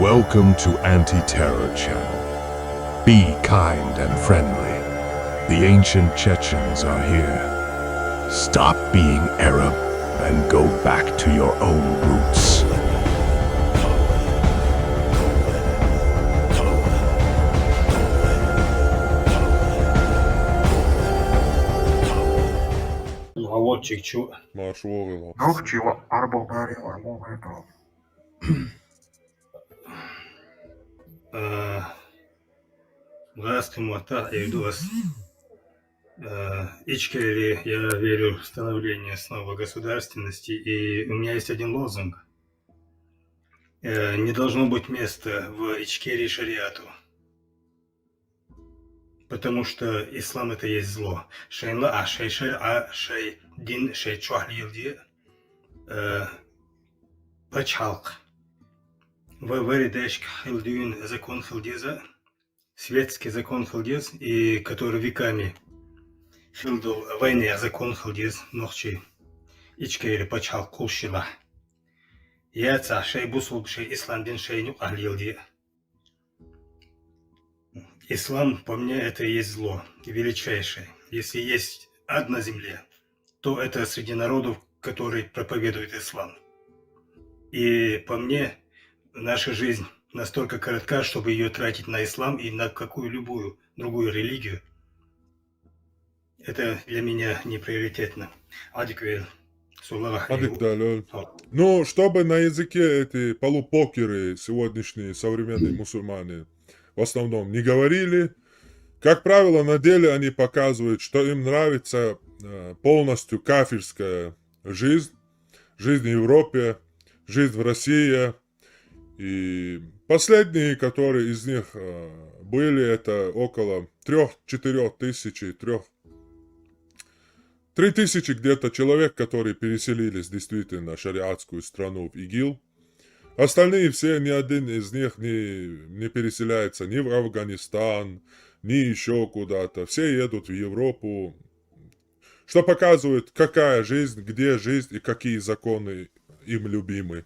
Welcome to Anti-Terror Channel. Be kind and friendly. The ancient Chechens are here. Stop being Arab and go back to your own roots. Наводчик чего? Marshwogel. Nokchiwa arbogari arbogeto. Здравствуй, Мата, Эйдос. Ичкери, я верю в становление снова государственности, и у меня есть один лозунг. Не должно быть места в Ичкерии шариату, потому что ислам это есть зло. Шейнла, шей дин, шей чуахлилди, пачхалк. Варидешк хилдюин закон хилдеза, светский закон хилдез, и который веками хилдул войны закон хилдез, нохчи, ичкери пачхалк кулшила. Яца шей бусулг шей исландин шей нюк ахлилди. Ислам, по мне, это и есть зло, величайшее. Если есть ад на земле, то это среди народов, которые проповедуют ислам. И по мне, наша жизнь настолько коротка, чтобы ее тратить на ислам и на какую-либую другую религию. Это для меня не приоритетно. Адиквель. Адик далёль. Ну, чтобы на языке эти полупокеры, сегодняшние современные мусульмане, в основном не говорили, как правило, на деле они показывают, что им нравится полностью кафирская жизнь, жизнь в Европе, жизнь в России. И последние, которые из них были, это около 3-4 тысячи, 3 тысячи где-то человек, которые переселились действительно в шариатскую страну, в ИГИЛ. Остальные все, ни один из них не переселяется ни в Афганистан, ни еще куда-то. Все едут в Европу, что показывает, какая жизнь, где жизнь и какие законы им любимы.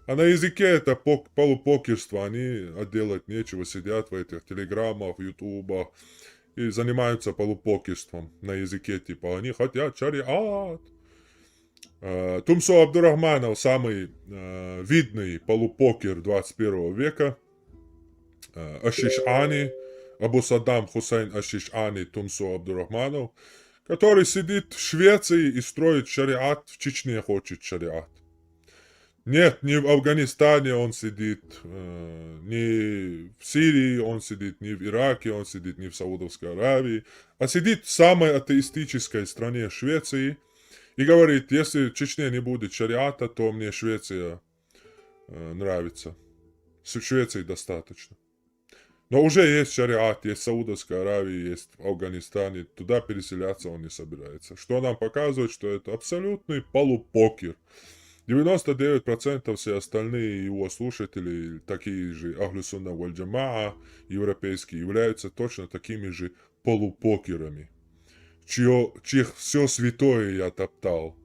А на языке это полупокерство, они делать нечего, сидят в этих телеграммах, ютубах и занимаются полупокерством на языке, типа они хотят шариат. Тумсо Абдурахманов самый видный полупокер 21 века. Ашишани, Абу Саддам Хусейн Ашишани Тумсо Абдурахманов, который сидит в Швеции и строит шариат, в Чечне хочет шариат. Нет, не в Афганистане он сидит, не в Сирии он сидит, не в Ираке он сидит, не в Саудовской Аравии, а сидит в самой атеистической стране Швеции и говорит, если в Чечне не будет шариата, то мне Швеция нравится. В Швеции достаточно. Но уже есть шариат, есть в Саудовской Аравии, есть в Афганистане, туда переселяться он не собирается. Что нам показывает, что это абсолютный полупокер. 99% все остальные его слушатели, такие же Ахлю Сунна валь Джамаа, европейские, являются точно такими же полупокерами, чьих все святое я топтал.